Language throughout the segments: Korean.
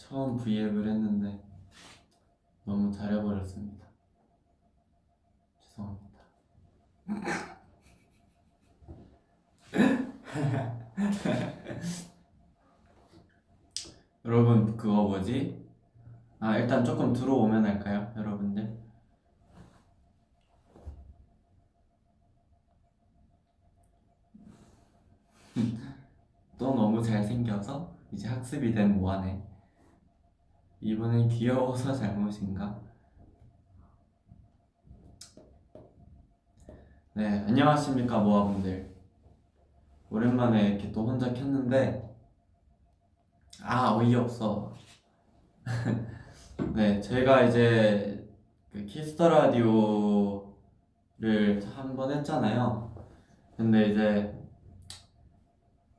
처음 V앱을 했는데 너무 잘해버렸습니다. 죄송합니다. 여러분 그거 뭐지? 일단 조금 들어오면 할까요? 여러분들 또 너무 잘생겨서 이제 학습이 된 모아네. 이번엔 귀여워서 잘못인가? 네, 안녕하십니까 모아분들. 오랜만에 이렇게 또 혼자 켰는데 어이없어. 네, 저희가 이제 그 키스터 라디오를 한 번 했잖아요. 근데 이제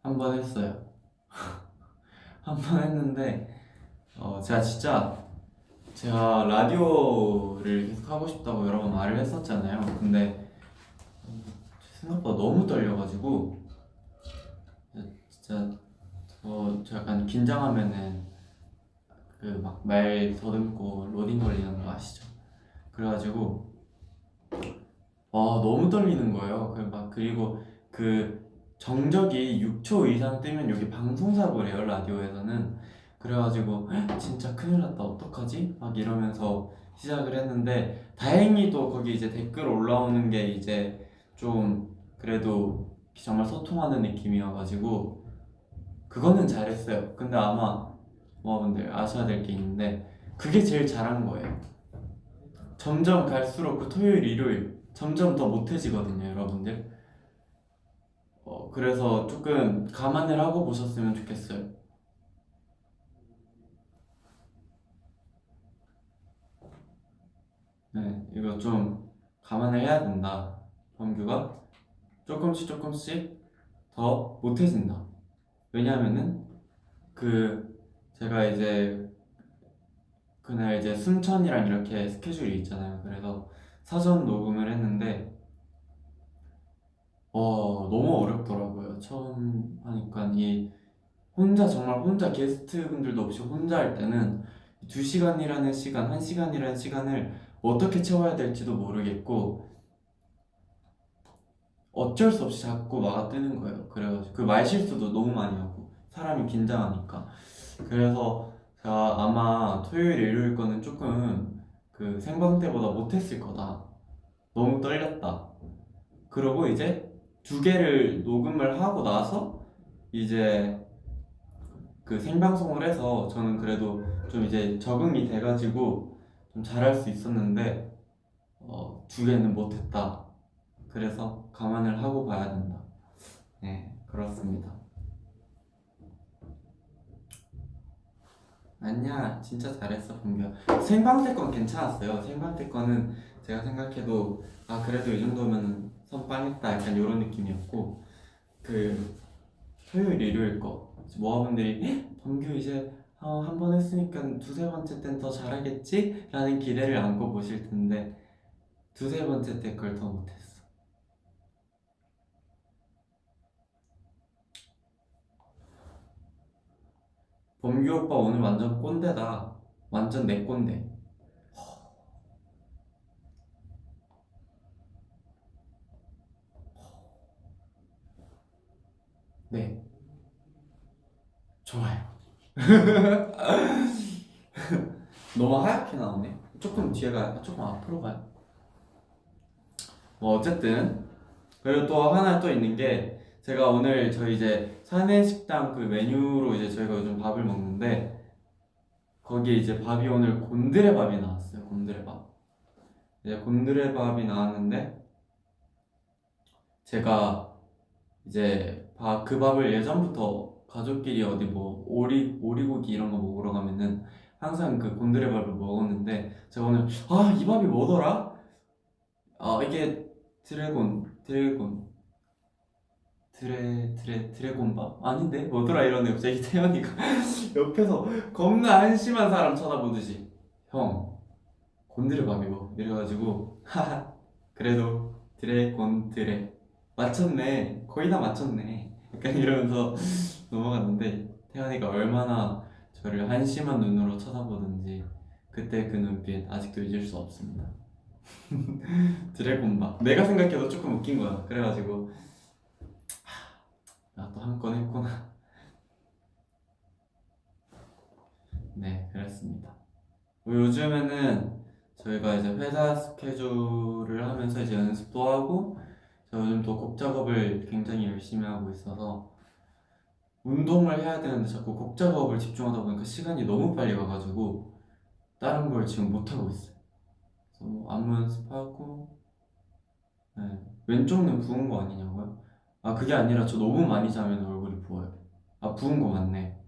한 번 했어요. 한 번 했는데 제가 라디오를 계속 하고 싶다고 여러 번 말을 했었잖아요. 근데 생각보다 너무 떨려가지고 진짜 저 약간 긴장하면은 그 막 말 더듬고 로딩 걸리는 거 아시죠? 그래가지고 너무 떨리는 거예요. 그리고 그 정적이 6초 이상 뜨면 여기 방송사고래요, 라디오에서는. 그래가지고 진짜 큰일 났다, 어떡하지? 막 이러면서 시작을 했는데 다행히도 거기 이제 댓글 올라오는 게 이제 좀 그래도 정말 소통하는 느낌이어가지고 그거는 잘했어요. 근데 아마 모아분들 아셔야 될 게 있는데 그게 제일 잘한 거예요. 점점 갈수록 그 토요일, 일요일 점점 더 못해지거든요, 여러분들. 그래서 조금 감안을 하고 보셨으면 좋겠어요. 네, 이거 좀 감안을 해야 된다. 범규가 조금씩 더 못해진다. 왜냐하면은 그 제가 이제 그날 이제 순천이랑 이렇게 스케줄이 있잖아요. 그래서 사전 녹음을 했는데 너무 어렵더라고요. 처음 하니까 정말 혼자 게스트분들도 없이 혼자 할 때는 2시간이라는 시간, 1시간이라는 시간을 어떻게 채워야 될지도 모르겠고 어쩔 수 없이 자꾸 막아 뜨는 거예요. 그래가지고 그 말실수도 너무 많이 하고 사람이 긴장하니까. 그래서 제가 아마 토요일, 일요일 거는 조금 그 생방 때보다 못했을 거다. 너무 떨렸다. 그러고 이제 2개를 녹음을 하고 나서 이제 그 생방송을 해서 저는 그래도 좀 이제 적응이 돼가지고 좀 잘할 수 있었는데 2개는 못했다. 그래서 감안을 하고 봐야 된다. 네, 그렇습니다. 아니야, 진짜 잘했어, 봉규야. 생방 때 건 괜찮았어요. 생방 때 거는 제가 생각해도 그래도 이 정도면 선빵했다 약간 이런 느낌이었고 그 토요일, 일요일 거 모아분들이 범규 이제 한 번 했으니까 두세 번째 땐 더 잘하겠지? 라는 기대를 안고 보실 텐데 두세 번째 때 걸 더 못했어. 범규 오빠 오늘 완전 꼰대다. 완전 내 꼰대. 네, 좋아요. 너무 하얗게 나오네. 조금 뒤에가 조금 앞으로 가요. 어쨌든 그리고 또 하나 또 있는 게 제가 오늘 저희 이제 사내식당 그 메뉴로 이제 저희가 요즘 밥을 먹는데 거기에 이제 밥이 오늘 곤드레밥이 나왔어요. 곤드레밥. 이제 곤드레밥이 나왔는데 제가 이제 그 밥을 예전부터 가족끼리 어디 뭐 오리고기 이런 거 먹으러 가면은 항상 그 곤드레밥을 먹었는데 제가 오늘 이 밥이 뭐더라? 이게 드래곤밥? 아닌데? 뭐더라 이러네. 갑자기 태연이가 옆에서 겁나 한심한 사람 쳐다보듯이 형 곤드레밥이 뭐 이래가지고 하하 그래도 드래 맞췄네, 거의 다 맞췄네 약간 이러면서 넘어갔는데 태연이가 얼마나 저를 한심한 눈으로 쳐다보든지 그때 그 눈빛 아직도 잊을 수 없습니다. 드래곤바 내가 생각해도 조금 웃긴 거야. 그래가지고 나 또 한 건 했구나. 네, 그랬습니다. 요즘에는 저희가 이제 회사 스케줄을 하면서 이제 연습도 하고 저 요즘 또 곡 작업을 굉장히 열심히 하고 있어서 운동을 해야 되는데 자꾸 곡 작업을 집중하다 보니까 시간이 너무 빨리 가가지고 다른 걸 지금 못 하고 있어요. 그래서 뭐 안무 연습하고 네. 왼쪽 눈 부은 거 아니냐고요? 아 그게 아니라 저 너무 많이 자면 얼굴이 부어요. 아 부은 거 맞네.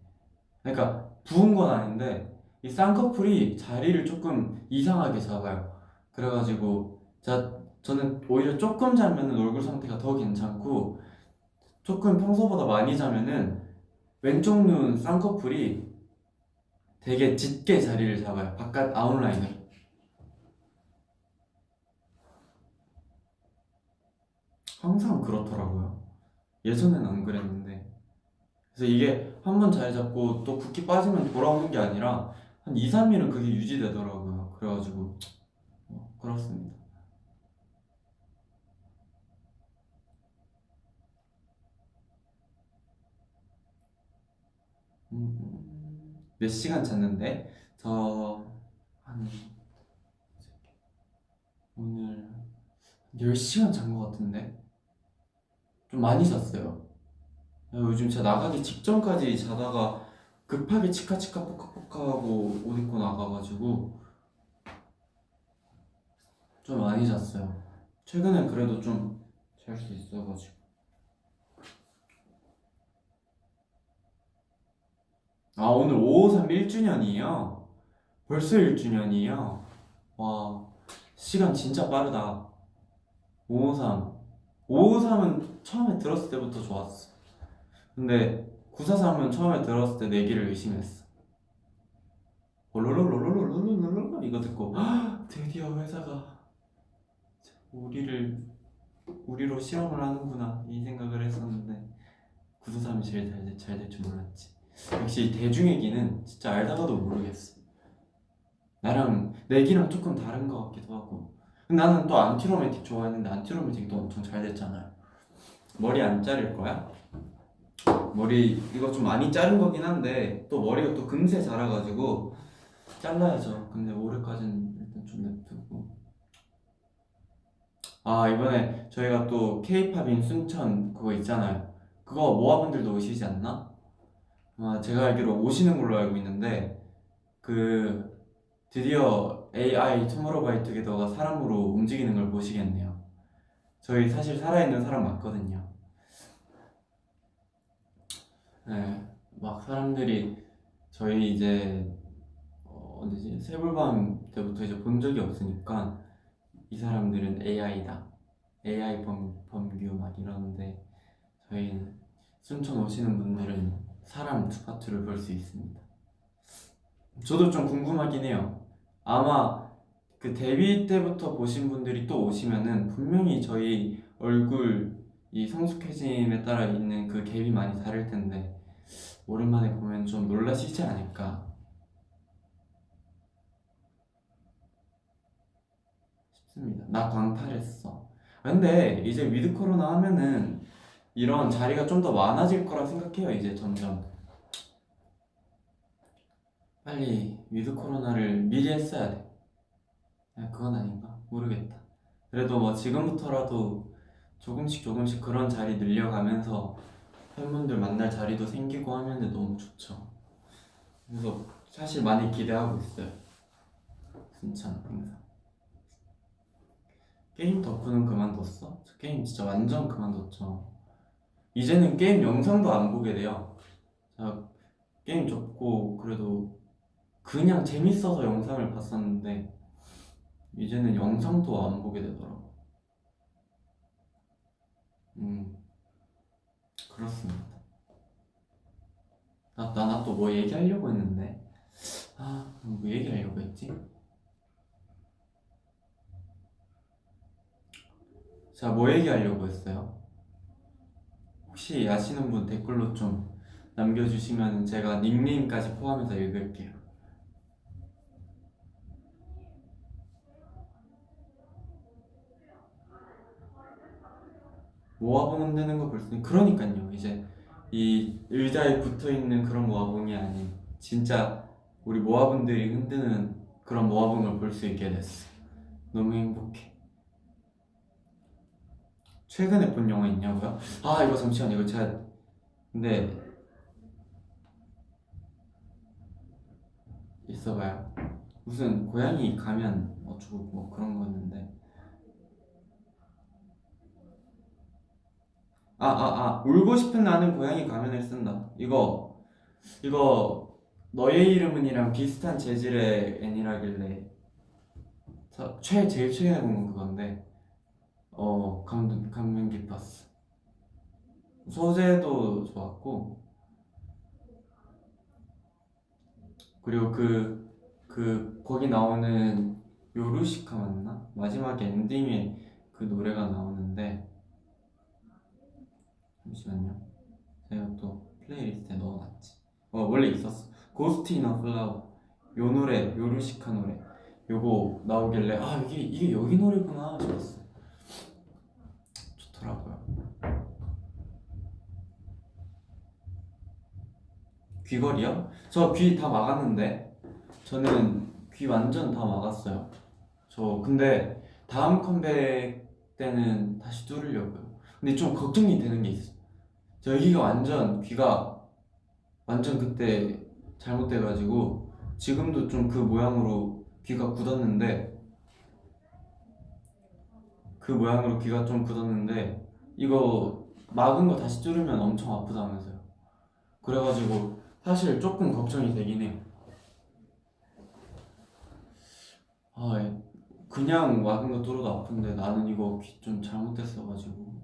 그러니까 부은 건 아닌데 이 쌍꺼풀이 자리를 조금 이상하게 잡아요. 그래가지고 저는 오히려 조금 자면은 얼굴 상태가 더 괜찮고 조금 평소보다 많이 자면은 왼쪽 눈 쌍꺼풀이 되게 짙게 자리를 잡아요. 바깥 아웃라인을. 항상 그렇더라고요. 예전엔 안 그랬는데. 그래서 이게 한 번 자리 잡고 또 붓기 빠지면 돌아오는 게 아니라 한 2, 3일은 그게 유지되더라고요. 그래가지고 그렇습니다. 몇 시간 잤는데? 저 한 오늘 10시간 잔 것 같은데? 좀 많이 잤어요. 요즘 진짜 나가기 직전까지 자다가 급하게 치카치카 포카포카하고 옷 입고 나가가지고 좀 많이 잤어요. 최근엔 그래도 좀 잘 수 있어가지고. 아 오늘 553 1주년이에요? 벌써 1주년이에요? 와 시간 진짜 빠르다. 553 553은 처음에 들었을 때부터 좋았어. 근데 943은 처음에 들었을 때 내기를 의심했어. 롤롤롤롤롤롤롤롤 이거 듣고 드디어 회사가 우리를 우리로 실험을 하는구나 이 생각을 했었는데 943이 제일 잘 될 줄 몰랐지. 역시 대중의 기는 진짜 알다가도 모르겠어. 나랑 내기랑 조금 다른 것 같기도 하고. 근데 나는 또 안티로맨틱 좋아했는데 안티로맨틱도 엄청 잘 됐잖아요. 머리 안 자를 거야? 머리 이거 좀 많이 자른 거긴 한데 또 머리가 또 금세 자라가지고 잘라야죠. 근데 올해까지는 일단 좀 냅두고. 아 이번에 저희가 또 K-팝인 순천 그거 있잖아요. 그거 모아분들도 오시지 않나? 아 제가 알기로 오시는 걸로 알고 있는데 그 드디어 AI 투모로우바이투게더가 사람으로 움직이는 걸 보시겠네요. 저희 사실 살아있는 사람 맞거든요. 네, 막 사람들이 저희 이제 언제지 세불밤 때부터 이제 본 적이 없으니까 이 사람들은 AI다, AI 범규 막 이러는데 저희는 순천 오시는 분들은 사람 투파투를 볼 수 있습니다. 저도 좀 궁금하긴 해요. 아마 그 데뷔 때부터 보신 분들이 또 오시면은 분명히 저희 얼굴 이 성숙해짐에 따라 있는 그 갭이 많이 다를 텐데 오랜만에 보면 좀 놀라시지 않을까 싶습니다. 나 광탈했어. 근데 이제 위드 코로나 하면은 이런 자리가 좀 더 많아질 거라 생각해요. 이제 점점 빨리 위드 코로나를 미리 했어야 돼. 그건 아닌가? 모르겠다. 그래도 뭐 지금부터라도 조금씩 조금씩 그런 자리 늘려가면서 팬분들 만날 자리도 생기고 하면 너무 좋죠. 그래서 사실 많이 기대하고 있어요. 순천 행사. 게임 덕후는 그만뒀어? 저 게임 진짜 완전 그만뒀죠. 이제는 게임 영상도 안 보게 돼요. 자, 게임 접고 그래도 그냥 재밌어서 영상을 봤었는데 이제는 영상도 안 보게 되더라고. 그렇습니다. 나 또 뭐 얘기하려고 했는데 뭐 얘기하려고 했지? 자, 뭐 얘기하려고 했어요? 혹시 아시는 분 댓글로 좀 남겨주시면 제가 닉네임까지 포함해서 읽을게요. 모아봉 흔드는 거 볼 수 있는, 그러니까요. 이제 이 의자에 붙어있는 그런 모아봉이 아닌 진짜 우리 모아분들이 흔드는 그런 모아봉을 볼 수 있게 됐어. 너무 행복해. 최근에 본 영화 있냐고요? 아, 이거 잠시만, 이거 제가 근데 있어봐요. 무슨 고양이 가면 어쩌고 뭐 그런 거였는데, 울고 싶은 나는 고양이 가면을 쓴다. 이거 너의 이름은이랑 비슷한 재질의 애니라길래 제일 최근에 본 건 그건데, 감명 깊었어. 소재도 좋았고, 그리고 거기 나오는 요루시카 맞나? 마지막에 엔딩에 그 노래가 나오는데, 잠시만요. 제가 또 플레이리스트에 넣어놨지. 원래 있었어. 고스트 이너 플라워. 요 노래, 요루시카 노래. 요거 나오길래, 이게 여기 노래구나 싶었어. 좋더라고요. 귀걸이요? 저 귀 다 막았는데. 저는 귀 완전 다 막았어요. 저 근데 다음 컴백 때는 다시 뚫으려고요. 근데 좀 걱정이 되는 게 있어. 저 여기가 완전 귀가 완전 그때 잘못돼가지고 지금도 좀 그 모양으로 귀가 굳었는데, 이거 막은 거 다시 뚫으면 엄청 아프다면서요. 그래가지고 사실 조금 걱정이 되긴 해요. 예. 그냥 막은 거 뚫어도 아픈데 나는 이거 귀 좀 잘못됐어가지고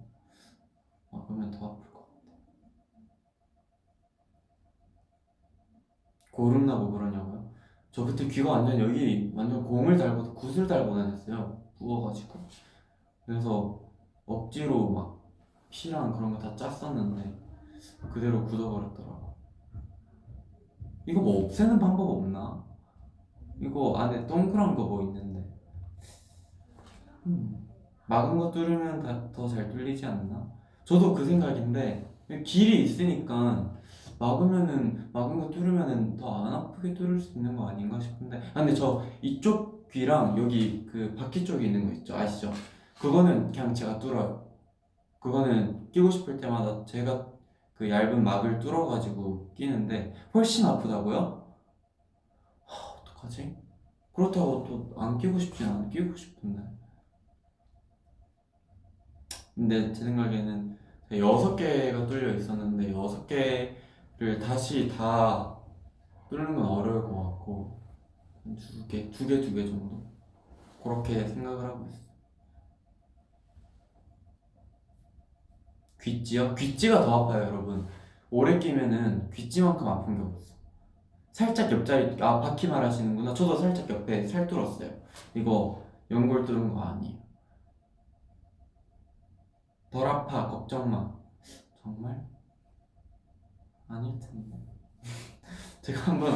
막으면 더 아플 것 같아. 고름 나고 그러냐고요? 저 그때 귀가 완전 여기 완전 공을 달고 굿을 달고 다녔어요. 부어가지고. 그래서 억지로 막 피랑 그런 거 다 짰었는데 그대로 굳어버렸더라고. 이거 뭐 없애는 방법 없나? 이거 안에 동그란 거 뭐 있는데. 막은 거 뚫으면 더 잘 뚫리지 않나? 저도 그 생각인데 길이 있으니까 막은 거 뚫으면은 더 안 아프게 뚫을 수 있는 거 아닌가 싶은데. 근데 저 이쪽 귀랑 여기 그 바퀴 쪽에 있는 거 있죠, 아시죠? 그거는 그냥 제가 뚫어요. 그거는 끼고 싶을 때마다 제가 그 얇은 막을 뚫어가지고 끼는데 훨씬 아프다고요? 어떡하지? 그렇다고 또 안 끼고 싶진 않아. 끼고 싶은데. 근데 제 생각에는 6개가 뚫려 있었는데 6개를 다시 다 뚫는 건 어려울 것 같고, 두 개 정도? 그렇게 생각을 하고 있어요. 귀찌요? 귀찌가 더 아파요, 여러분. 오래 끼면은 귀찌만큼 아픈 게 없어. 살짝 옆자리, 바퀴 말하시는구나. 저도 살짝 옆에 살 뚫었어요. 이거 연골 뚫은 거 아니에요. 덜 아파, 걱정 마. 정말? 아닐 텐데. 제가 한번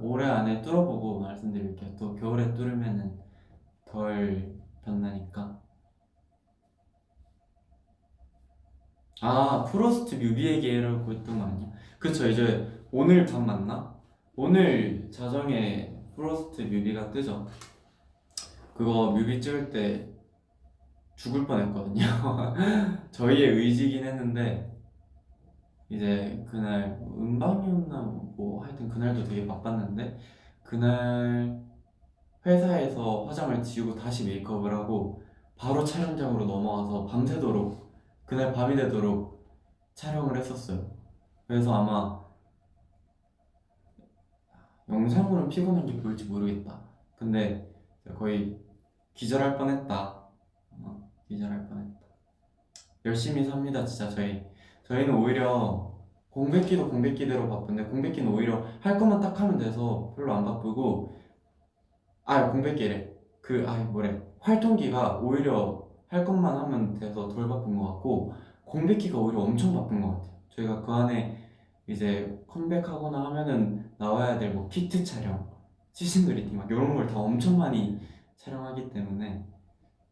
올해 안에 뚫어보고 말씀드릴게요. 또 겨울에 뚫으면은 덜 변나니까. 프로스트 뮤비 얘기하려고 했던 거 아니야? 그쵸, 이제 오늘 밤 맞나? 오늘 자정에 프로스트 뮤비가 뜨죠. 그거 뮤비 찍을 때 죽을 뻔했거든요. 저희의 의지긴 했는데 이제 그날 음방이었나 뭐 하여튼 그날도 되게 바빴는데, 그날 회사에서 화장을 지우고 다시 메이크업을 하고 바로 촬영장으로 넘어가서 밤새도록, 그날 밤이 되도록 촬영을 했었어요. 그래서 아마 영상으로는 피곤한지 보일지 모르겠다. 근데 거의 기절할 뻔했다. 기절할 뻔했다. 열심히 삽니다, 진짜. 저희는 오히려 공백기대로 바쁜데, 공백기는 오히려 할 것만 딱 하면 돼서 별로 안 바쁘고, 공백기래. 활동기가 오히려 할 것만 하면 돼서 덜 바쁜 것 같고, 공백기가 오히려 엄청 바쁜 것 같아요. 저희가 그 안에 이제 컴백하거나 하면은 나와야 될 뭐 키트 촬영, 시즌 그리팅 막 이런 걸 다 엄청 많이 촬영하기 때문에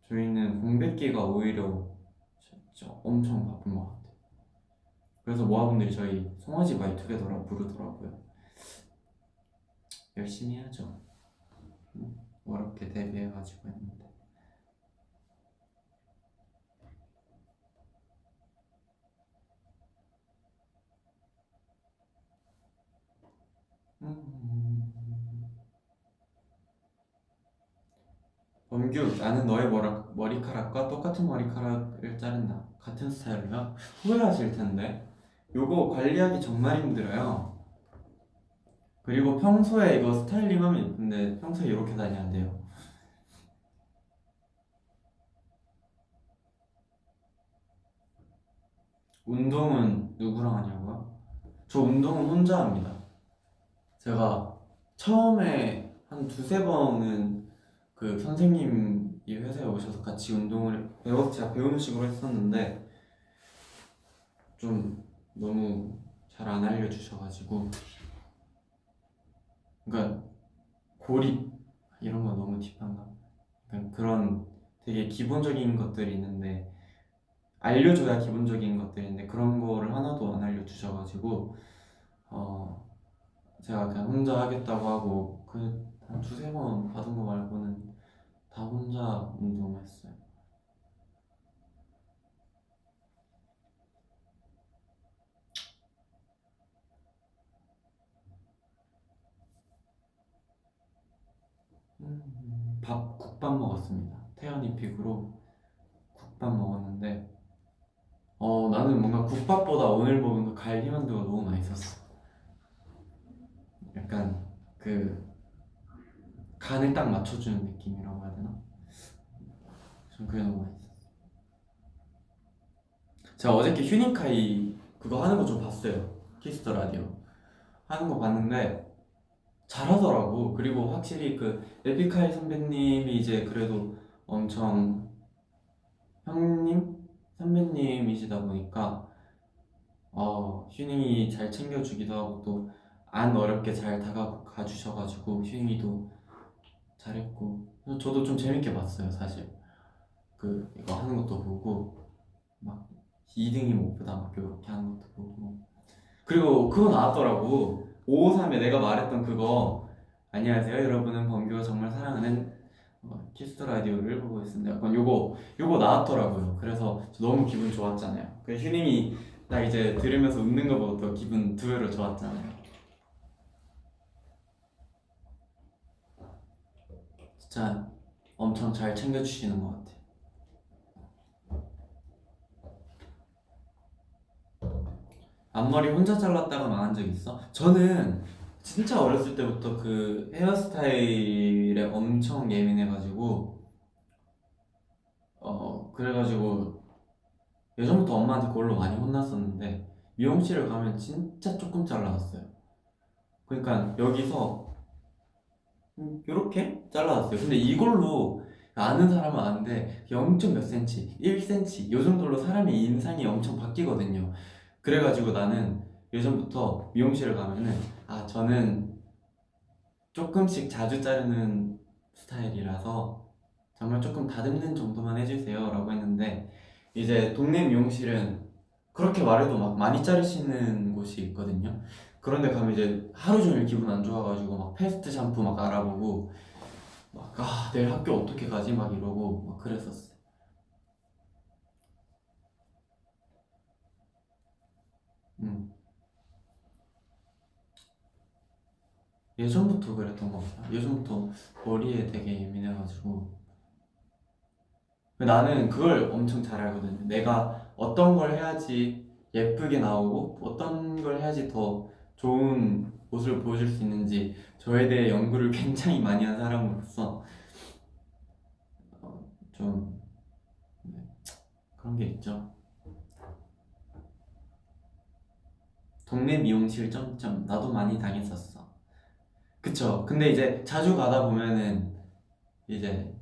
저희는 공백기가 오히려 진짜 엄청 바쁜 것 같아요. 그래서 모아분들이 저희 송아지 마이투게더라 부르더라고요. 열심히 해야죠. 어렵게 데뷔해가지고 했는데. 범규, 나는 너의 머리카락과 똑같은 머리카락을 자른다. 같은 스타일로요? 후회하실 텐데. 요거 관리하기 정말 힘들어요. 그리고 평소에 이거 스타일링 하면 예쁜데 평소에 이렇게 다니면 안 돼요. 운동은 누구랑 하냐고요? 저 운동은 혼자 합니다. 제가 처음에 한 두세 번은 그 선생님이 회사에 오셔서 같이 운동을 배워서 제가 배우는 식으로 했었는데 좀 너무 잘 안 알려주셔가지고, 그러니까 고립 이런 거 너무 딥한가? 그러니까 그런 되게 기본적인 것들이 있는데 알려줘야 기본적인 것들인데 그런 거를 하나도 안 알려주셔가지고 어 제가 그냥 혼자 하겠다고 하고 그 한 두세 번 받은 거 말고는 다 혼자 운동했어요. 국밥 먹었습니다. 태연이 픽으로 국밥 먹었는데 나는 뭔가 국밥보다 오늘 먹은 그 갈비만두가 너무 맛있었어. 약간 그 간을 딱 맞춰주는 느낌이라고 해야 되나? 전 그게 너무 맛있었어. 제가 어저께 휴닝카이 그거 하는 거 좀 봤어요. 키스터 라디오 하는 거 봤는데 잘하더라고. 그리고 확실히 그 에픽하이 선배님이 이제 그래도 엄청 형님? 선배님이시다 보니까 휴닝이 잘 챙겨주기도 하고 또 안 어렵게 잘 다가가 주셔가지고 휴닝이도 잘했고 저도 좀 재밌게 봤어요 사실. 그 이거 하는 것도 보고 막 2등이 못보다 막 이렇게 하는 것도 보고 그리고 그거 나왔더라고. 553에 내가 말했던 그거 안녕하세요 여러분은 범규가 정말 사랑하는 키스 라디오를 보고 있습니다. 약간 요거 나왔더라고요. 그래서 저 너무 기분 좋았잖아요. 그 휴닝이 딱 이제 들으면서 웃는 거 보고 또 기분 두 배로 좋았잖아요. 진짜 엄청 잘 챙겨주시는 것 같아요. 앞머리 혼자 잘랐다가 망한 적 있어? 저는 진짜 어렸을 때부터 그 헤어스타일에 엄청 예민해가지고 그래가지고 예전부터 엄마한테 그걸로 많이 혼났었는데 미용실을 가면 진짜 조금 잘라놨어요. 그러니까 여기서 이렇게 잘라놨어요. 근데 이걸로 아는 사람은 아는데 0. 몇 센치, 1cm 요 정도로 사람의 인상이 엄청 바뀌거든요. 그래가지고 나는 예전부터 미용실을 가면은 저는 조금씩 자주 자르는 스타일이라서 정말 조금 다듬는 정도만 해주세요 라고 했는데 이제 동네 미용실은 그렇게 말해도 막 많이 자르시는 곳이 있거든요. 그런데 가면 이제 하루 종일 기분 안 좋아가지고 막 패스트 샴푸 막 알아보고 막 내일 학교 어떻게 가지 막 이러고 막 그랬었어요. 음. 예전부터 그랬던 것 같아요. 예전부터 머리에 되게 예민해가지고 나는 그걸 엄청 잘 알거든요. 내가 어떤 걸 해야지 예쁘게 나오고 어떤 걸 해야지 더 좋은 모습을 보여줄 수 있는지 저에 대해 연구를 굉장히 많이 한 사람으로서 좀 네, 그런 게 있죠. 동네 미용실 점점 나도 많이 당했었어. 그쵸? 근데 이제 자주 가다 보면은 이제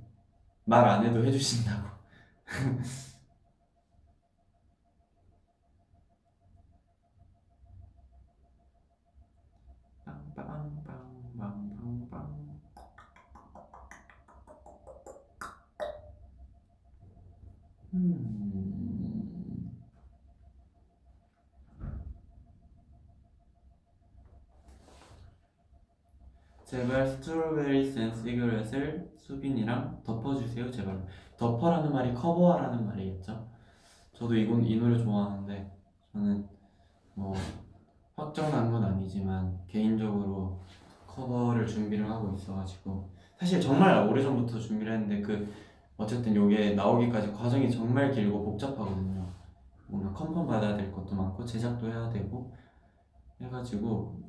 말 안 해도 해주신다고. 제발 스트로베리 센 시그렛을 수빈이랑 덮어주세요 제발. 덮어라는 말이 커버하라는 말이겠죠? 저도 이 노래 좋아하는데 저는 뭐 확정난 건 아니지만 개인적으로 커버를 준비를 하고 있어가지고 사실 정말 오래전부터 준비를 했는데 어쨌든 요게 나오기까지 과정이 정말 길고 복잡하거든요. 뭔가 컨펌 받아야 될 것도 많고 제작도 해야 되고 해가지고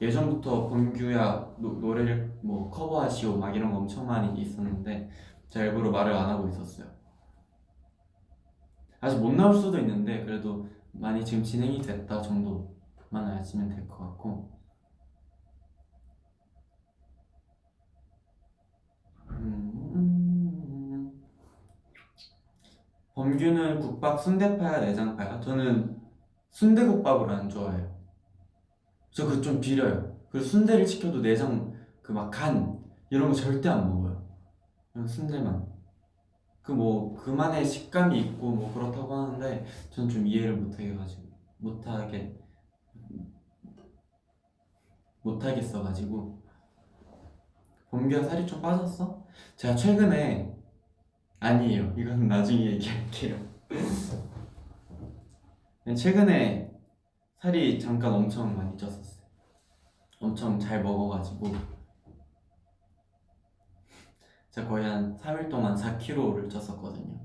예전부터 범규야 노래를 뭐 커버하시오 막 이런 거 엄청 많이 있었는데 제가 일부러 말을 안 하고 있었어요. 아직 못 나올 수도 있는데 그래도 많이 지금 진행이 됐다 정도만 아시면 될 것 같고 범규는 국밥 순대파야 내장파야? 저는 순대국밥을 안 좋아해요. 저 그거 좀 비려요. 그리고 순대를 시켜도 내장 그 막 간 이런 거 절대 안 먹어요. 그냥 순대만. 그 뭐 그만의 식감이 있고 뭐 그렇다고 하는데 전 좀 이해를 못하게 못하겠어가지고. 범규가 살이 좀 빠졌어? 제가 최근에 아니에요. 이건 나중에 얘기할게요. 최근에 살이 잠깐 엄청 많이 쪘었어요. 엄청 잘 먹어가지고 제가 거의 한 3일 동안 4kg를 쪘었거든요.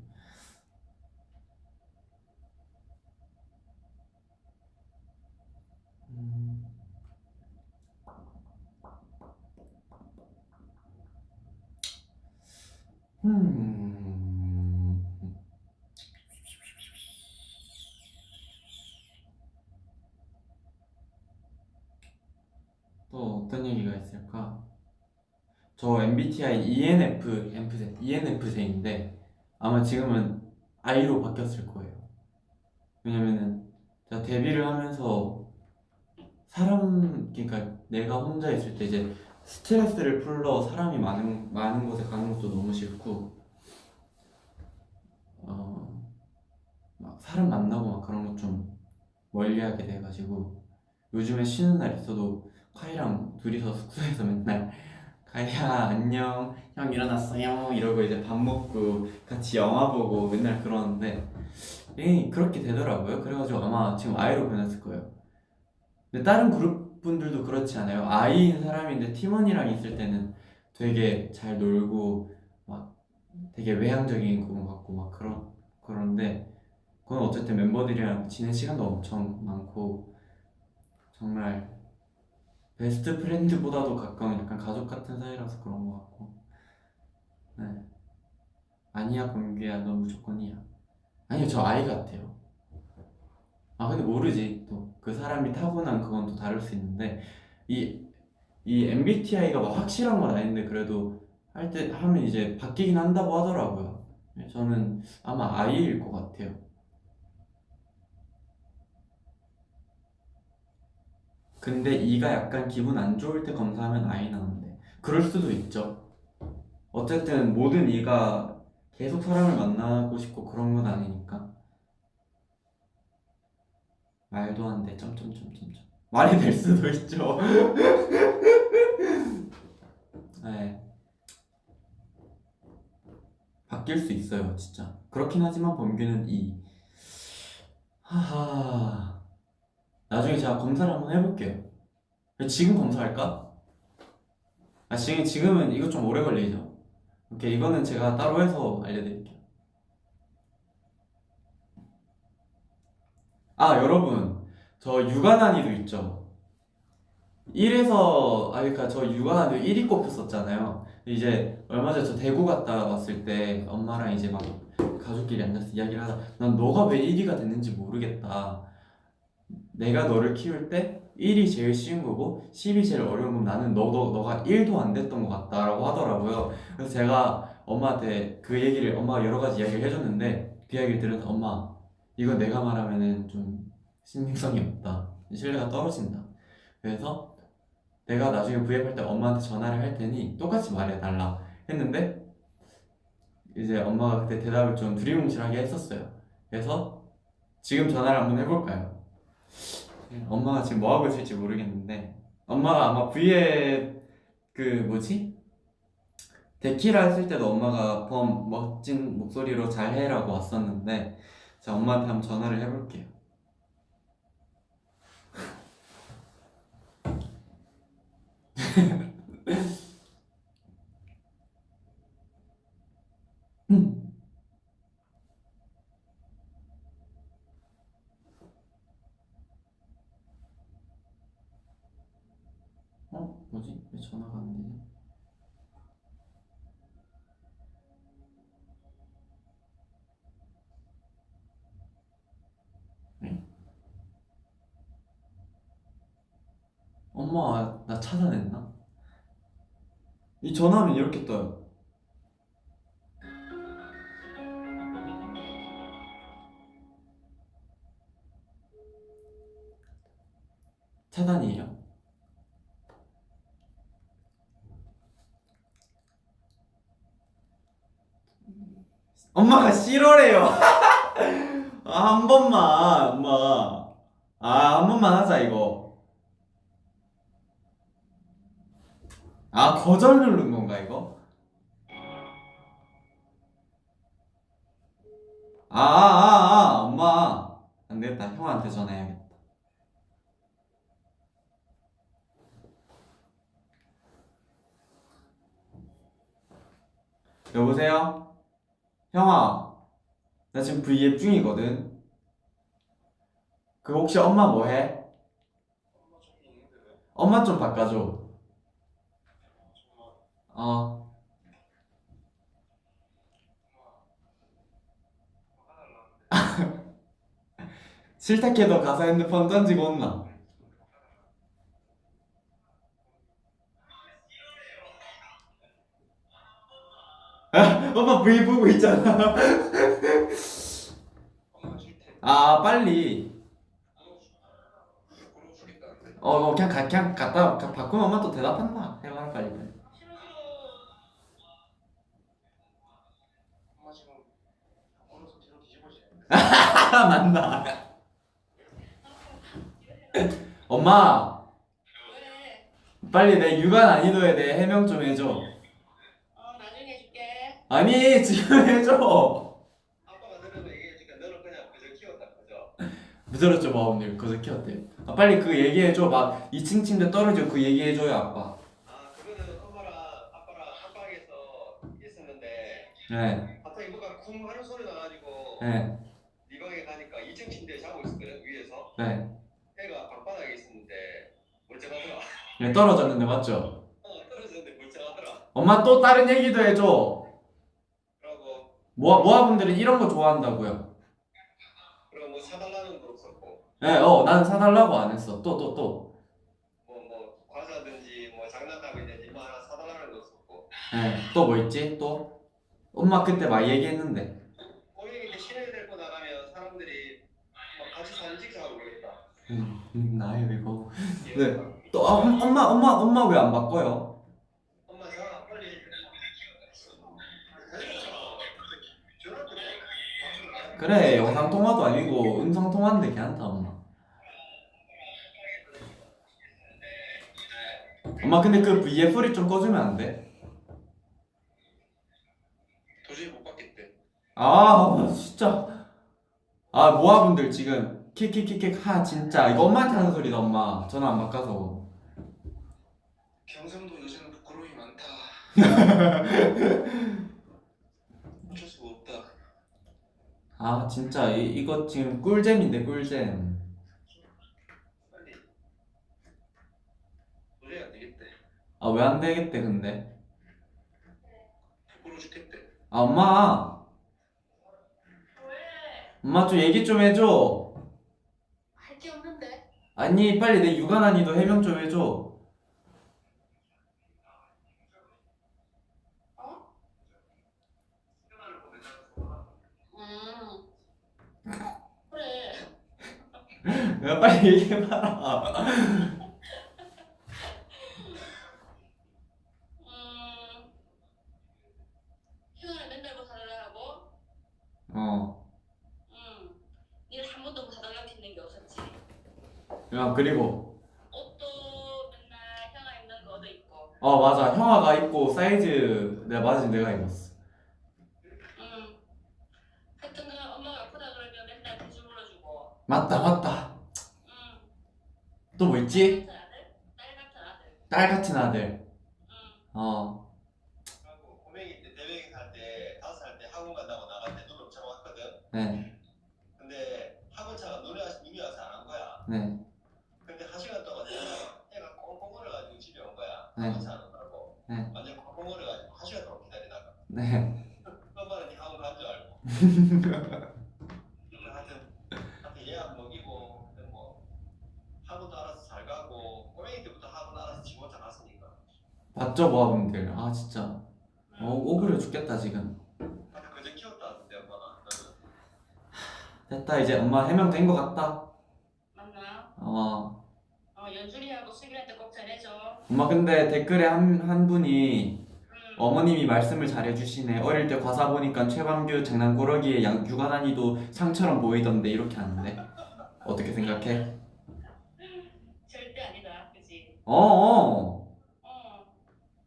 또 어떤 얘기가 있을까? 저 MBTI ENFJ인데 아마 지금은 I로 바뀌었을 거예요. 왜냐면은 제가 데뷔를 하면서 그러니까 내가 혼자 있을 때 이제 스트레스를 풀러 사람이 많은 곳에 가는 것도 너무 싫고 막 사람 만나고 막 그런 거 좀 멀리하게 돼가지고 요즘에 쉬는 날 있어도 카이랑 둘이서 숙소에서 맨날 가희야 안녕 형 일어났어요 이러고 이제 밥 먹고 같이 영화 보고 맨날 그러는데 그렇게 되더라고요. 그래가지고 아마 지금 아이로 변했을 거예요. 근데 다른 그룹 분들도 그렇지 않아요? 아이인 사람인데 팀원이랑 있을 때는 되게 잘 놀고 막 되게 외향적인 것 같고 막 그런데 그건 어쨌든 멤버들이랑 지낸 시간도 엄청 많고 정말 베스트 프렌드보다도 가까운 약간 가족 같은 사이라서 그런 것 같고. 네. 아니야 범규야 넌 무조건이야. 아니요 저 아이 같아요. 아 근데 모르지 또 그 사람이 타고난 그건 또 다를 수 있는데 이 MBTI가 막 확실한 건 아닌데 그래도 할 때 하면 이제 바뀌긴 한다고 하더라고요. 네, 저는 아마 I일 것 같아요. 근데 E가 약간 기분 안 좋을 때 검사하면 I 나오는데 그럴 수도 있죠. 어쨌든 모든 E가 계속 사람을 만나고 싶고 그런 건 아니니까. 말도 안 돼. 점점점점점. 말이 될 수도 있죠. 네. 바뀔 수 있어요, 진짜. 그렇긴 하지만 범규는 E. 하하. 나중에 제가 검사를 한번 해볼게요. 지금 검사할까? 아, 지금은 이거 좀 오래 걸리죠. 오케이, 이거는 제가 따로 해서 알려드릴게요. 아, 여러분. 저 육아난이도 있죠. 1에서, 그러니까 저 육아난이도 1위 꼽혔었잖아요. 이제 얼마 전에 저 대구 갔다 왔을 때 엄마랑 이제 막 가족끼리 앉아서 이야기를 하다 난 너가 왜 1위가 됐는지 모르겠다. 내가 너를 키울 때 1이 제일 쉬운 거고 10이 제일 어려운 건 나는 너가 1도 안 됐던 것 같다라고 하더라고요. 그래서 제가 엄마한테 그 얘기를 엄마가 여러 가지 이야기를 해줬는데 그 이야기를 들으면서 엄마 이거 내가 말하면은 좀 신빙성이 없다. 신뢰가 떨어진다. 그래서 내가 나중에 V앱 할 때 엄마한테 전화를 할 테니 똑같이 말해달라 했는데 이제 엄마가 그때 대답을 좀 두리뭉실하게 했었어요. 그래서 지금 전화를 한번 해볼까요? 엄마가 지금 뭐 하고 있을지 모르겠는데 엄마가 아마 V앱 그 뭐지? 데키라 했을 때도 엄마가 범 멋진 목소리로 잘해라고 왔었는데 자 엄마한테 한번 전화를 해볼게요. 어? 뭐지? 왜 전화가 안 되지? 네? 엄마 나 차단했나? 이 전화하면 이렇게 떠요. 차단이에요. 엄마가 싫어래요. 아, 한 번만, 엄마. 아, 한 번만 하자, 이거. 아, 거절 누른 건가, 이거? 엄마. 안 되겠다. 형한테 전화해야겠다. 여보세요? 형아, 나 지금 V앱 중이거든. 그 혹시 엄마 뭐 해? 엄마 좀 바꿔줘. 어. 싫다 해도 가서 핸드폰 던지고 온나? 엄마 V 보고 있잖아. 아, 빨리. 그냥 갔다 바꾸면 엄마 또 대답한다. 해봐라, 빨리. 맞나? 엄마, 왜? 빨리 내 육아 난이도에 대해 해명 좀 해줘. 나중에 줄게. 아니, 지금 해줘. 아빠가 들어도 얘기해주니까 너는 그냥 그저 키웠다 그죠? 부드럽죠, 마음님. 그저 키웠대. 아, 빨리 그 얘기해줘. 막 2층 침대 떨어지고 그 얘기해줘요, 아빠. 아 그거는 엄마랑 아빠랑 한방에서 있었는데 네, 갑자기 뭐가 쿵 하는 소리 나가지고 네, 네 방에 가니까 2층 침대에 자고 있었거든 위에서 네. 애가 방바닥에 있었는데 멀쩡하더라. 네, 떨어졌는데 맞죠? 떨어졌는데 멀쩡하더라. 엄마 또 다른 얘기도 해줘. 그러고 모아분들은 이런 거 좋아한다고요. 그리고 뭐 사달라는 거 없었고 네, 나는 사달라고 안 했어. 또. 뭐 과자든지 뭐 장난감이든지 뭐 하나 사달라는 거 없었고 네, 또 뭐 있지? 또? 엄마 그때 막 얘기했는데. 고객이 시내 데리고 나가면 사람들이 막 같이 사진 찍자고 그랬다. 나예요, 이거. 네. 또, 엄마 왜 안 바꿔요? 엄마 전화 빨리 전화 좀 해. 그래, 영상통화도 아니고 음성통화인데 괜찮다, 엄마. 엄마, 근데 그 VF 소리 좀 꺼주면 안 돼? 도저히 못 받겠대. 진짜. 모아분들 지금 킥킥킥킥 진짜 이거 엄마한테 하는 소리다 엄마 전화 안 바꿔서. 경상도 여자는 부끄러움이 많다. 어쩔 수가 없다. 진짜 이거 지금 꿀잼인데 꿀잼. 빨리 도저히 안 되겠대. 왜 안 되겠대 근데. 부끄러워 죽겠대. 엄마 왜? 좀 얘기 좀 해줘. 할 게 없는데. 아니 빨리 내 육아 난이도 해명 좀 해줘. 어? 그래. 야 빨리 얘기해봐라. 야, 그리고 옷도 맨날 형아 입는 거도 입고. 맞아, 형아가 입고 사이즈 내가 맞은 내가 입었어. 응. 하여튼 그 엄마가 아프다 그러면 맨날 대주 물어주고. 맞다. 응. 또 뭐 있지? 딸 같은 아들. 딸 같은 아들. 응. 하고 고맹이 때 대회기 살때 5살 때 학원 간다고 나갈 때 눈 엄청 왔거든. 네, 근데 학원차가 눈이 와서 안 한 거야. 네, 근데 1시간 동안 애가 꽁꽁 얼어가지고 집에 온 거야. 네. 학원차 안 온다고. 네. 완전 꽁꽁 얼어가지고 1시간 동안 기다리다가 네. 엄마는 네 학원 간 줄 알고. 하여튼 얘 안 먹이고 뭐 학원도 알아서 잘 가고 꼬맹이 때부터 학원 알아서 지 혼자 갔으니까. 봤죠, 모아분들. 아, 진짜. 억울해 죽겠다, 지금. 하여튼 그저 키웠다는데 엄마가. 너는. 됐다, 이제 엄마 해명된 것 같다. 맞나? 연준이하고 수빈한테 꼭 전해줘. 엄마, 근데 댓글에 한 분이 응. 어머님이 말씀을 잘해주시네. 어릴 때 과사 보니까 최광규 장난꾸러기에 육아난이도 상처럼 보이던데 이렇게 하는데 어떻게 생각해? 절대 아니다. 그지? 어어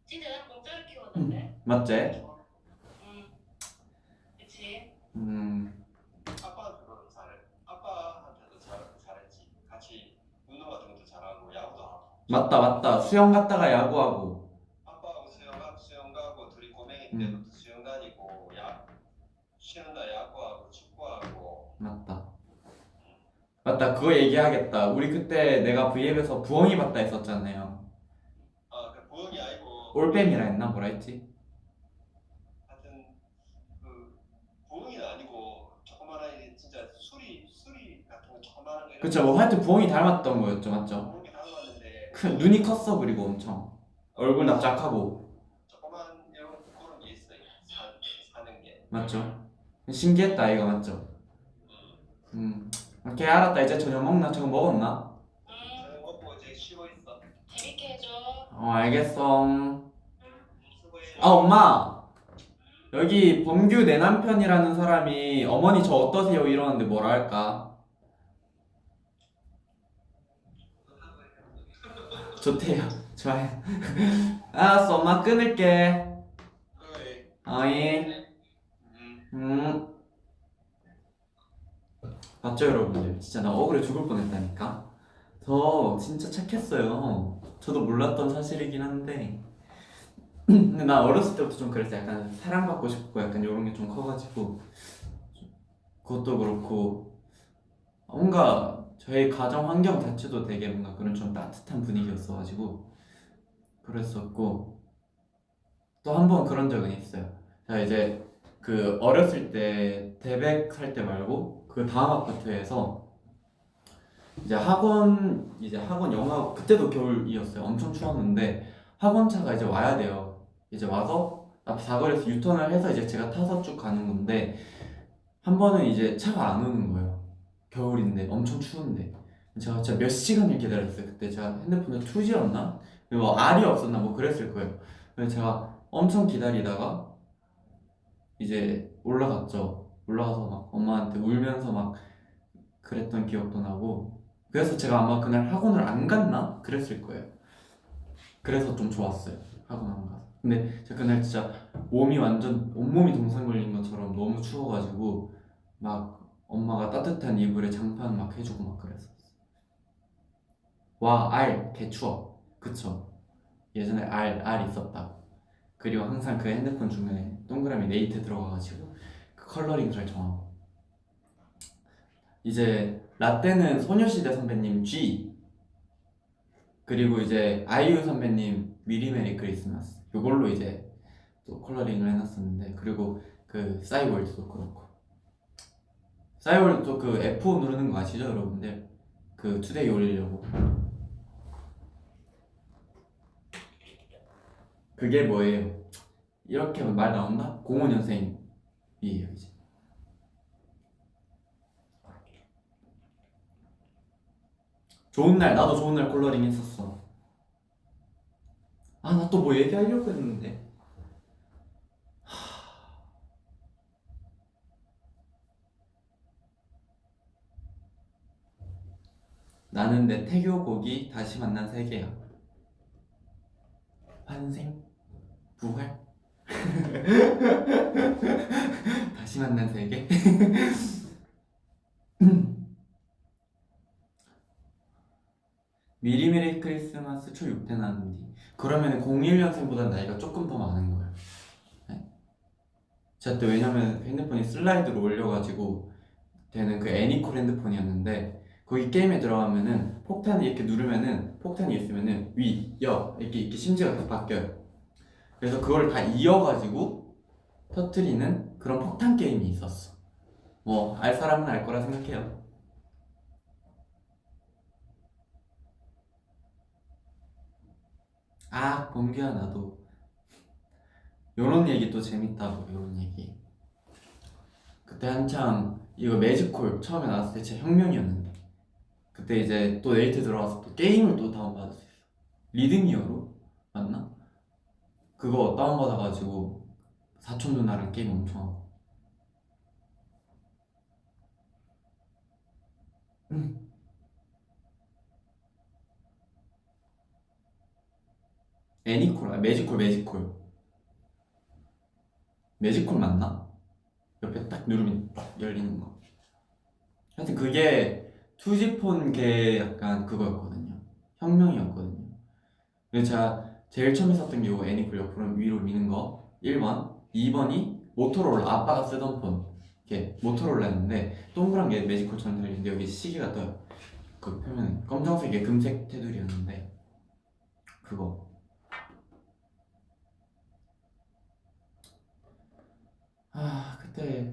진짜 난 공짜로 키웠는데. 맞지? 응. 그치? 아빠한테도 잘해. 아빠한테도 잘했지. 같이 운동 같은 것도 잘하고 야구도 하고. 맞다 수영 갔다가 야구하고 아빠하고 수영 가고 둘이 꼬맹이 때부터 수영 다니고 쉬는 날 야구하고 축구하고. 맞다 그거 얘기하겠다. 우리 그때 내가 V앱에서 부엉이 봤다 했었잖아요. 그 부엌이 아니고 올빼미라 했나 뭐라 했지? 하여튼 그 부엉이는 아니고 조그마한 진짜 수리 같은 거 조그마한 거. 그쵸, 뭐 하여튼 부엉이 닮았던 거였죠, 맞죠? 부엉이 닮았는데 눈이 컸어. 그리고 엄청 얼굴 납작하고. 조그만 이런 그런 게 있어요. 사는 게. 맞죠? 신기했다 이거 맞죠? 오케이 알았다. 이제 저녁 먹나? 저거 먹었나? 응. 저녁 먹고 이제 쉬고 있어. 재밌게 해줘. 알겠어. 수고해. 엄마, 여기 범규 내 남편이라는 사람이 어머니 저 어떠세요? 이러는데 뭐라 할까? 좋대요. 좋아요. 알았어, 엄마 끊을게. 그래. 어이. 맞죠, 여러분들? 진짜 나 억울해 죽을 뻔했다니까. 저 진짜 착했어요. 저도 몰랐던 사실이긴 한데. 근데 나 어렸을 때부터 좀 그랬어. 약간 사랑받고 싶고 약간 이런 게 좀 커가지고. 그것도 그렇고 뭔가 저희 가정 환경 자체도 되게 뭔가 그런 좀 따뜻한 분위기였어가지고 그랬었고, 또 한 번 그런 적은 있어요. 제가 이제 그 어렸을 때 대백 살 때 말고 그 다음 아파트에서 이제 학원 영화, 그때도 겨울이었어요. 엄청 추웠는데 학원차가 이제 와야 돼요. 이제 와서 앞 사거리에서 유턴을 해서 이제 제가 타서 쭉 가는 건데, 한 번은 이제 차가 안 오는 거예요. 겨울인데 엄청 추운데 제가 진짜 몇 시간을 기다렸어요. 그때 제가 핸드폰에 2G였나? 뭐 R이 없었나 뭐 그랬을 거예요. 그래서 제가 엄청 기다리다가 이제 올라갔죠. 올라가서 막 엄마한테 울면서 막 그랬던 기억도 나고, 그래서 제가 아마 그날 학원을 안 갔나? 그랬을 거예요. 그래서 좀 좋았어요. 학원 안 가서. 근데 제가 그날 진짜 몸이 완전 온몸이 동상 걸린 것처럼 너무 추워가지고 막 엄마가 따뜻한 이불에 장판 막 해주고 막 그랬었어. 와, 개 추워. 그쵸? 예전에 알 있었다. 그리고 항상 그 핸드폰 중간에 동그라미 네이트 들어가가지고 그 컬러링 설정하고. 이제 라떼는 소녀시대 선배님 G, 그리고 이제 아이유 선배님 미리 메리 크리스마스, 이걸로 이제 또 컬러링을 해놨었는데, 그리고 그 싸이월드도 그렇고. 싸이월드 또 그 F5 누르는 거 아시죠 여러분들? 그 투데이 올리려고. 그게 뭐예요? 이렇게 말 나온다? 05년생이에요 이제. 좋은 날, 나도 좋은 날 컬러링 했었어. 나 또 뭐 얘기하려고 했는데. 나는 내 태교곡이 다시 만난 세계야. 환생? 부활? 다시 만난 세계? 미리미리 크리스마스 초 6대 나는디. 그러면 01년생보다 나이가 조금 더 많은 거예요. 네. 제가 또 왜냐면 핸드폰이 슬라이드로 올려가지고 되는 그 애니콜 핸드폰이었는데 거기 게임에 들어가면은 폭탄이 이렇게 누르면은 폭탄이 있으면은 위, 여 이렇게 심지가 다 바뀌어요. 그래서 그걸 다 이어가지고 터트리는 그런 폭탄 게임이 있었어. 뭐 알 사람은 알 거라 생각해요. 아, 범규야 나도 요런 얘기 또 재밌다고. 요런 얘기 그때 한창 이거 매직콜 처음에 나왔을 때 진짜 혁명이었는데 그때 이제 또 네이트 들어와서 또 게임을 또 다운받을 수 있어. 리드미어로 맞나? 그거 다운받아가지고 사촌 누나랑 게임 엄청 하고. 애니콜, 아, 매직콜 맞나? 옆에 딱 누르면 딱 열리는 거. 하여튼 그게 투지폰계 약간 그거였거든요. 혁명이었거든요. 근데 제가 제일 처음에 썼던 게 이거 애니콜 옆으로 위로 미는 거 1번, 2번이 모토로라, 아빠가 쓰던 폰. 이게 모토로라였는데 동그란 게 매직콜처럼 달리는데 여기 시계가 떠요. 그 표면에 검정색의 금색 테두리였는데 그거. 아,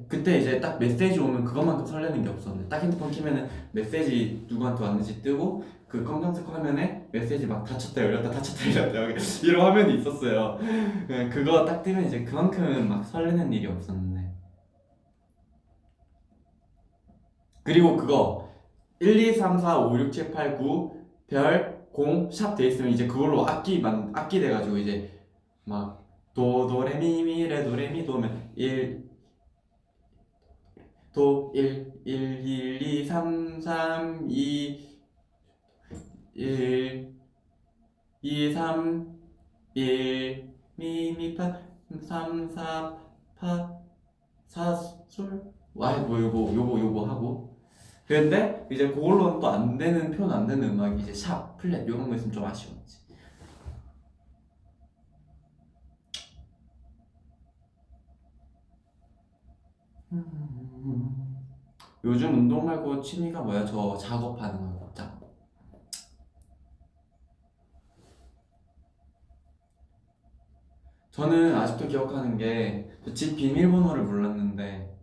그때 이제 딱 메시지 오면 그것만큼 설레는 게 없었는데 딱 핸드폰 키면은 메시지 누구한테 왔는지 뜨고 그 검정색 화면에 메시지 막 닫혔다 열렸다 닫혔다 열렸다 여기 이런 화면이 있었어요. 그거 딱 뜨면 이제 그만큼 막 설레는 일이 없었는데. 그리고 그거 1, 2, 3, 4, 5, 6, 7, 8, 9 별, 공, 샵 돼 있으면 이제 그걸로 악기 돼가지고 이제 막 도레미미레 도레미 도면 1 도 1 1 1 2 3 3 2 1 2 3 1 미미파 3 4 파 4 솔 와, 뭐 요거 하고. 그런데 이제 그걸로는 또 안 되는 표현 안 되는 음악이 이제 샵, 플랫 이런 거 있으면 좀 아쉬웠지. 요즘 운동 말고 취미가 뭐야? 저 작업하는 거, 작업. 저는 아직도 기억하는 게 집 비밀번호를 몰랐는데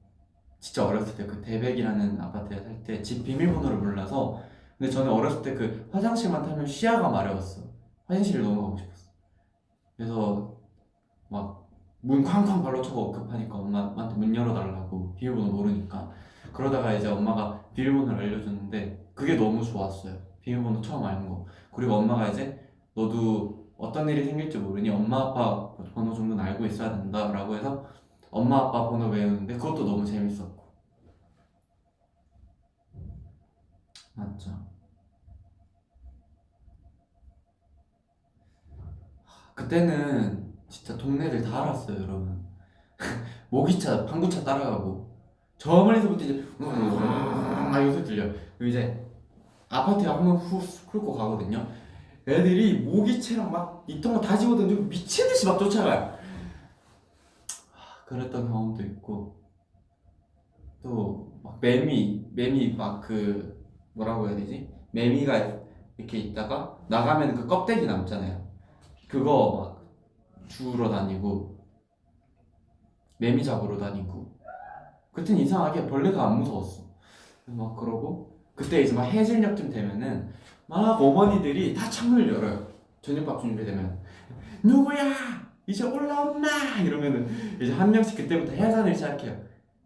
진짜 어렸을 때 그 대백이라는 아파트에 살 때 집 비밀번호를 몰라서. 근데 저는 어렸을 때 그 화장실만 타면 시야가 마려웠어. 화장실을 너무 가고 싶었어. 그래서 막 문 쾅쾅 발로 쳐고 급하니까 엄마한테 문 열어달라고 비밀번호 모르니까 그러다가 이제 엄마가 비밀번호를 알려줬는데 그게 너무 좋았어요. 비밀번호 처음 아는 거. 그리고 엄마가 이제 너도 어떤 일이 생길지 모르니 엄마 아빠 번호 정도는 알고 있어야 된다 라고 해서 엄마 아빠 번호 외우는데 그것도 너무 재밌었고. 맞죠. 그때는 진짜 동네들 다 알았어요 여러분. 모기차 방구차 따라가고 저 멀리서부터 이제 이 소리 들려. 그리고 이제 아파트에 한번 후 훑고 가거든요. 애들이 모기채랑 막 이딴 거 다 집어던지고 미친듯이 막 쫓아가요. 그랬던 경험도 있고 또 막 매미 막 그 뭐라고 해야 되지? 매미가 이렇게 있다가 나가면 그 껍데기 남잖아요. 그거 막 주우러 다니고 매미 잡으러 다니고. 그땐 이상하게 벌레가 안 무서웠어. 막 그러고 그때 이제 막 해질녘쯤 되면은 막 어머니들이 다 창문을 열어요. 저녁밥 준비되면 누구야 이제 올라온나 이러면은 이제 한 명씩 그때부터 해산을 시작해요.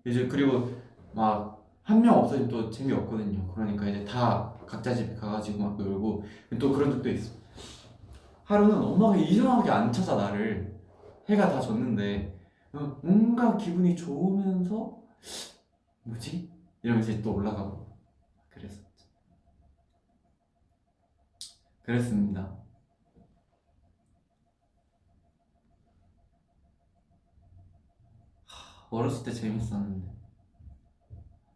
이제 그리고 막 한 명 없어지면 또 재미없거든요. 그러니까 이제 다 각자 집에 가가지고 막 놀고. 또 그런 적도 있어. 하루는 엄마가 이상하게 안 찾아 나를. 해가 다 졌는데 뭔가 기분이 좋으면서 뭐지? 이러면서 또 올라가고 그랬었죠. 그랬습니다. 어렸을 때 재밌었는데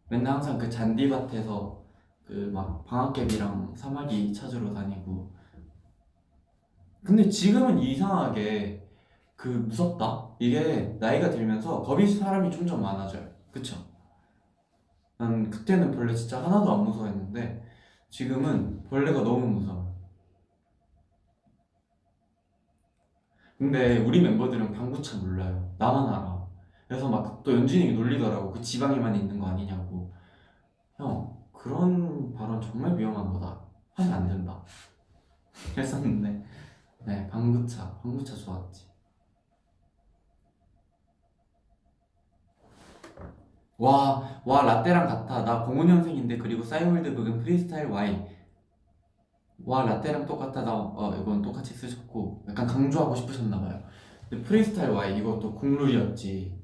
맨날 항상 그 잔디밭에서 그 막 방학개비랑 사마귀 찾으러 다니고. 근데 지금은 이상하게 그 무섭다? 이게 나이가 들면서 겁이 사람이 점점 많아져요. 그쵸? 난 그때는 벌레 진짜 하나도 안 무서워했는데 지금은 벌레가 너무 무서워. 근데 우리 멤버들은 방구차 몰라요. 나만 알아. 그래서 막 또 연준이 놀리더라고. 그 지방에만 있는 거 아니냐고. 형, 그런 발언 정말 위험한 거다. 하면 안 된다. 했었는데, 네, 방구차 좋았지. 와, 라떼랑 같아. 나 05년생인데, 그리고 싸이월드 극은 프리스타일 Y. 와, 라떼랑 똑같아. 이건 똑같이 쓰셨고, 약간 강조하고 싶으셨나봐요. 근데 프리스타일 Y, 이것도 국룰이었지.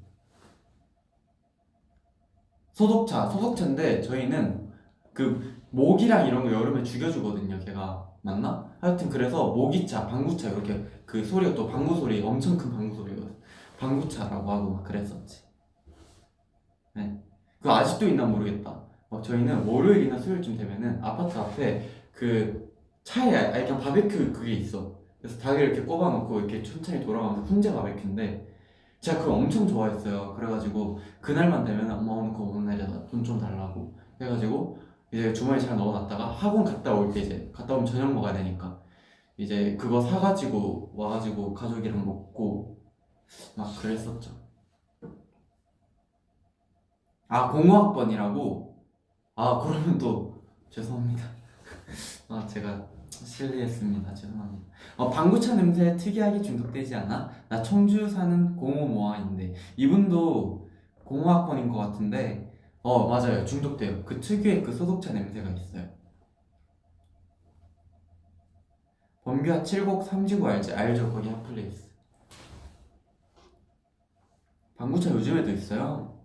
소독차인데, 저희는 그 모기랑 이런 거 여름에 죽여주거든요. 걔가 맞나? 하여튼 그래서 모기차, 방구차 이렇게 그 소리가 또 방구 소리 엄청 큰 방구 소리거든. 방구차라고 하고 막 그랬었지. 네. 그거 아직도 있나 모르겠다. 막 저희는 월요일이나 수요일쯤 되면은 아파트 앞에 그 차에 그냥 바베큐 그게 있어. 그래서 닭을 이렇게 꼽아놓고 이렇게 천천히 돌아가면서 훈제 바베큐인데 제가 그걸 엄청 좋아했어요. 그래가지고 그날만 되면 엄마 오늘 그거 오는 날이다 돈 좀 달라고 해가지고 이제 주머니 잘 넣어놨다가 학원 갔다 올 때 이제 갔다 오면 저녁 먹어야 되니까 이제 그거 사가지고 와가지고 가족이랑 먹고 막 그랬었죠. 아, 05학번이라고? 아, 그러면 또 죄송합니다. 아, 제가 실례했습니다. 죄송합니다. 방구차 냄새 특이하게 중독되지 않아? 나 청주 사는 05모아인데 이분도 05학번인 것 같은데 맞아요. 중독돼요. 그 특유의 그 소독차 냄새가 있어요. 범규야 7곡 3지구 알지? 알죠? 거기 핫플레이스. 방구차 요즘에도 있어요.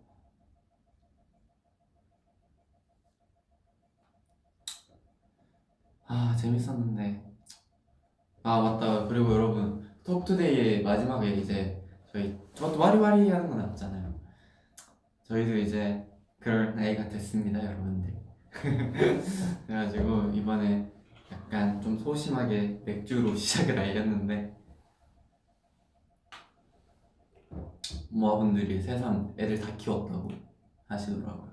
아, 재밌었는데. 아, 맞다. 그리고 여러분, 톡투데이의 마지막에 이제 저것도 와리와리 하는 건 없잖아요. 저희도 이제 그럴 나이가 됐습니다, 여러분들. 그래가지고 이번에 약간 좀 소심하게 맥주로 시작을 알렸는데 모아분들이 새삼 애들 다 키웠다고 하시더라고요.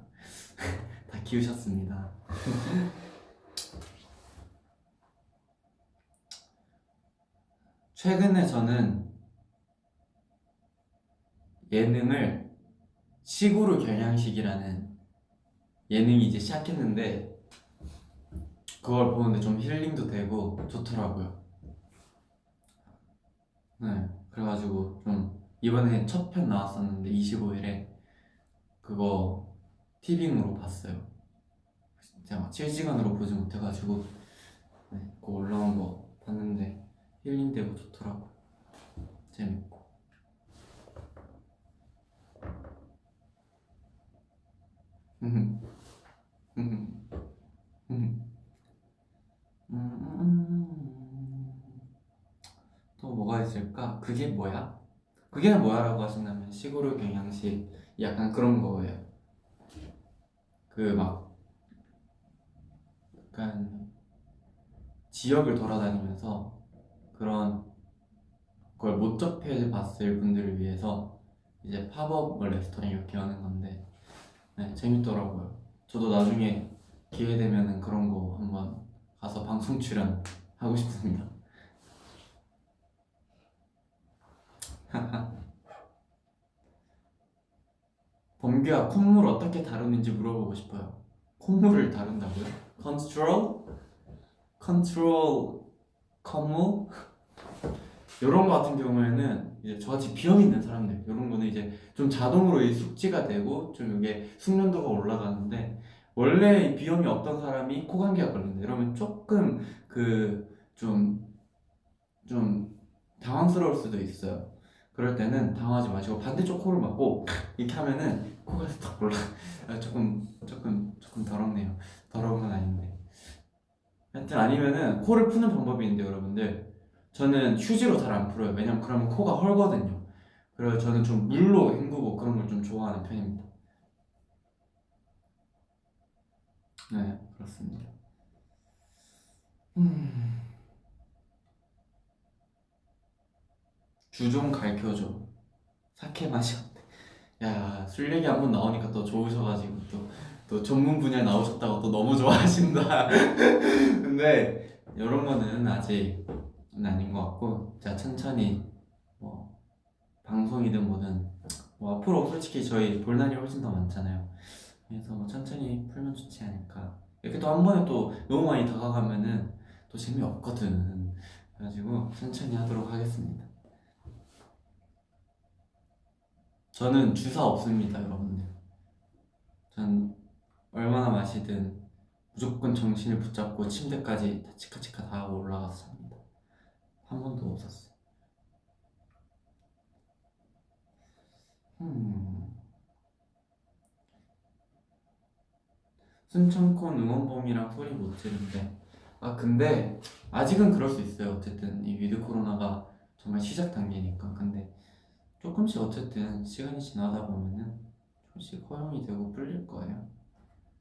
다 키우셨습니다. 최근에 저는 예능을 시구로 경양식이라는 예능이 이제 시작했는데 그걸 보는데 좀 힐링도 되고 좋더라고요. 네, 그래가지고 좀 이번에 첫 편 나왔었는데 25일에 그거 티빙으로 봤어요. 제가 막 실시간으로 보지 못해가지고 네, 그거 올라온 거 봤는데 힐링되고 좋더라고요. 재밌고. 또 뭐가 있을까? 그게 뭐야? 그게 뭐야라고 하신다면 시골의 경양식 약간 그런 거예요. 그 막 약간 지역을 돌아다니면서 그런 걸 못 접해 봤을 분들을 위해서 이제 팝업 레스토랑 이렇게 하는 건데 네, 재밌더라고요. 저도 나중에 기회 되면은 그런 거 한번 가서 방송 출연 하고 싶습니다. 범규야, 콧물 어떻게 다루는지 물어보고 싶어요. 콧물을 다룬다고요? 컨트롤? 컨트롤 콧물? 이런 거 같은 경우에는 이제 저같이 비염 있는 사람들 이런 거는 이제 좀 자동으로 이 숙지가 되고 좀 이게 숙련도가 올라가는데 원래 이 비염이 없던 사람이 코감기가 걸린다 이러면 조금 그 좀 당황스러울 수도 있어요. 그럴 때는 당황하지 마시고 반대쪽 코를 막고 이렇게 하면은 코가 딱 올라. 조금 더럽네요. 더러운 건 아닌데 하여튼 아니면은 코를 푸는 방법이 있는데 여러분들 저는 휴지로 잘 안 풀어요. 왜냐면 그러면 코가 헐거든요. 그래서 저는 좀 물로 헹구고 그런 걸 좀 좋아하는 편입니다. 네, 그렇습니다. 주 좀 가르쳐줘. 사케 맛이 어때? 야, 술 얘기 한번 나오니까 또 좋으셔가지고 또 전문 분야에 나오셨다고 또 너무 좋아하신다. 근데 이런 거는 아직은 아닌 것 같고 제가 천천히 뭐 방송이든 뭐든 뭐 앞으로 솔직히 저희 볼 날이 훨씬 더 많잖아요. 그래서 뭐 천천히 풀면 좋지 않을까. 이렇게 또 한 번에 또 너무 많이 다가가면은 또 재미없거든. 그래가지고 천천히 하도록 하겠습니다. 저는 주사 없습니다, 여러분들. 전 얼마나 마시든 무조건 정신을 붙잡고 침대까지 다 치카치카 다 하고 올라가서 잡니다. 한 번도 없었어요. 순천콘 응원봉이랑 소리 못 지른대. 아 근데 아직은 그럴 수 있어요. 어쨌든 이 위드 코로나가 정말 시작 단계니까. 근데 조금씩 어쨌든 시간이 지나다 보면은 조금씩 허용이 되고 풀릴 거예요.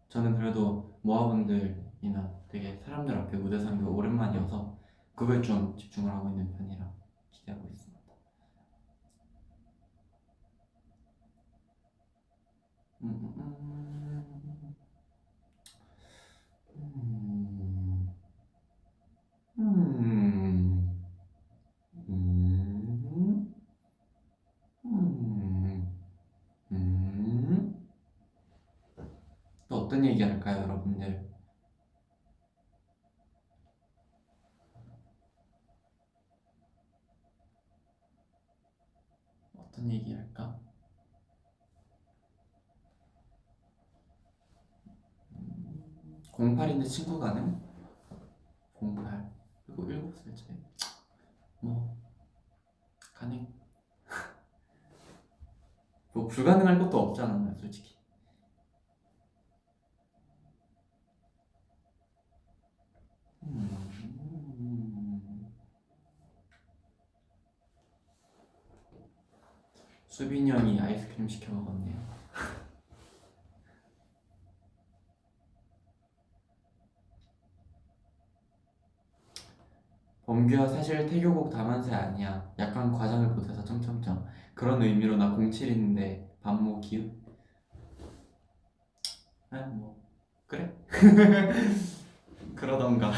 저는 그래도 모아분들이나 되게 사람들 앞에 무대 서는 게 오랜만이어서 그걸 좀 집중을 하고 있는 편이라 기대하고 있습니다. 음, 음, 음, 음, 음, 음. 또 어떤 얘기 할까요, 여러분들? 어떤 얘기 할까? 08인데 친구 가능? 08 그리고 7살 차이 뭐 가능? 뭐 불가능할 것도 없잖아요 솔직히. 수빈이 형이 아이스크림 시켜 먹었네요. 범규야 사실 태교곡 다만세 아니야. 약간 과장을 보태서 점점점 그런 의미로 나 07인데 반모 기읍? 뭐 그래? 그러던가.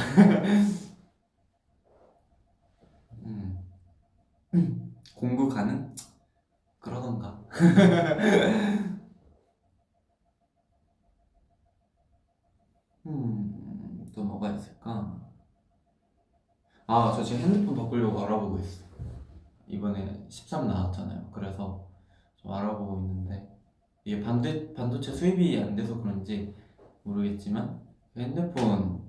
공부 가능? 그러던가. 또 뭐가 있을까? 아, 저 지금 핸드폰 바꾸려고 알아보고 있어. 이번에 13 나왔잖아요. 그래서 좀 알아보고 있는데 이게 반도체 수입이 안 돼서 그런지 모르겠지만 그 핸드폰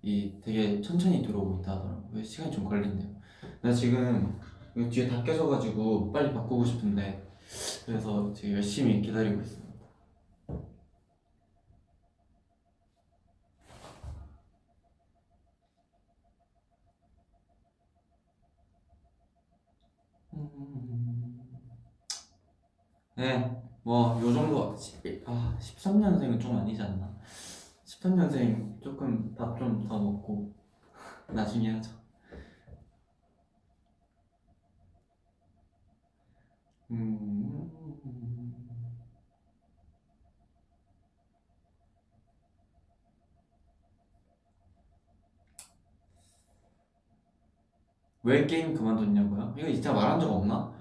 이 되게 천천히 들어오고 있다 하더라고요. 시간이 좀 걸린대요. 나 지금 이거 뒤에 다 껴져가지고 빨리 바꾸고 싶은데 그래서 지금 열심히 기다리고 있습니다. 네, 뭐 요 정도 13년생은 좀 아니지 않나? 13년생 조금 밥 좀 더 먹고 나중에 하죠. 음, 왜 게임 그만뒀냐고요? 이거 진짜 말한 적 없나?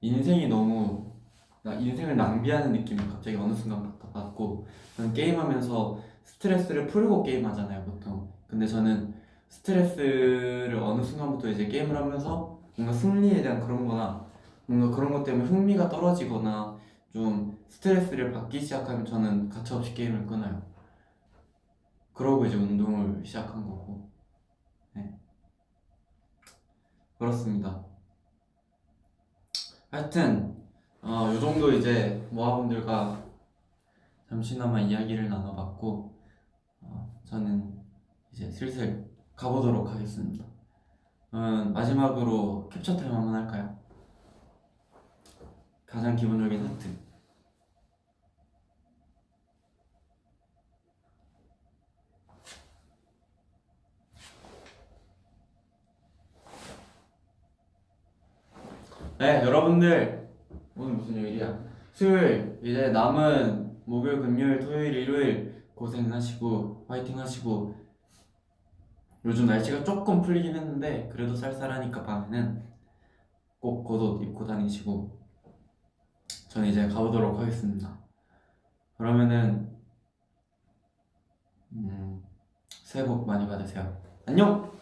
인생이 너무 나 인생을 낭비하는 느낌을 갑자기 어느 순간부터 받고 저는 게임하면서 스트레스를 풀고 게임하잖아요 보통. 근데 저는 스트레스를 어느 순간부터 이제 게임을 하면서 뭔가 승리에 대한 그런 거나 뭔가 그런 것 때문에 흥미가 떨어지거나 좀 스트레스를 받기 시작하면 저는 가차없이 게임을 끊어요. 그러고 이제 운동을 시작한 거고. 네, 그렇습니다. 하여튼 요 정도 이제 모아분들과 잠시나마 이야기를 나눠봤고 저는 이제 슬슬 가보도록 하겠습니다. 마지막으로 캡처 타임 한번 할까요? 가장 기본적인 하트. 네, 여러분들 오늘 무슨 요일이야? 수요일. 이제 남은 목요일, 금요일, 토요일, 일요일 고생하시고 화이팅 하시고, 요즘 날씨가 조금 풀리긴 했는데 그래도 쌀쌀하니까 밤에는 꼭 겉옷 입고 다니시고, 저는 이제 가보도록 하겠습니다. 그러면은 새해 복 많이 받으세요. 안녕!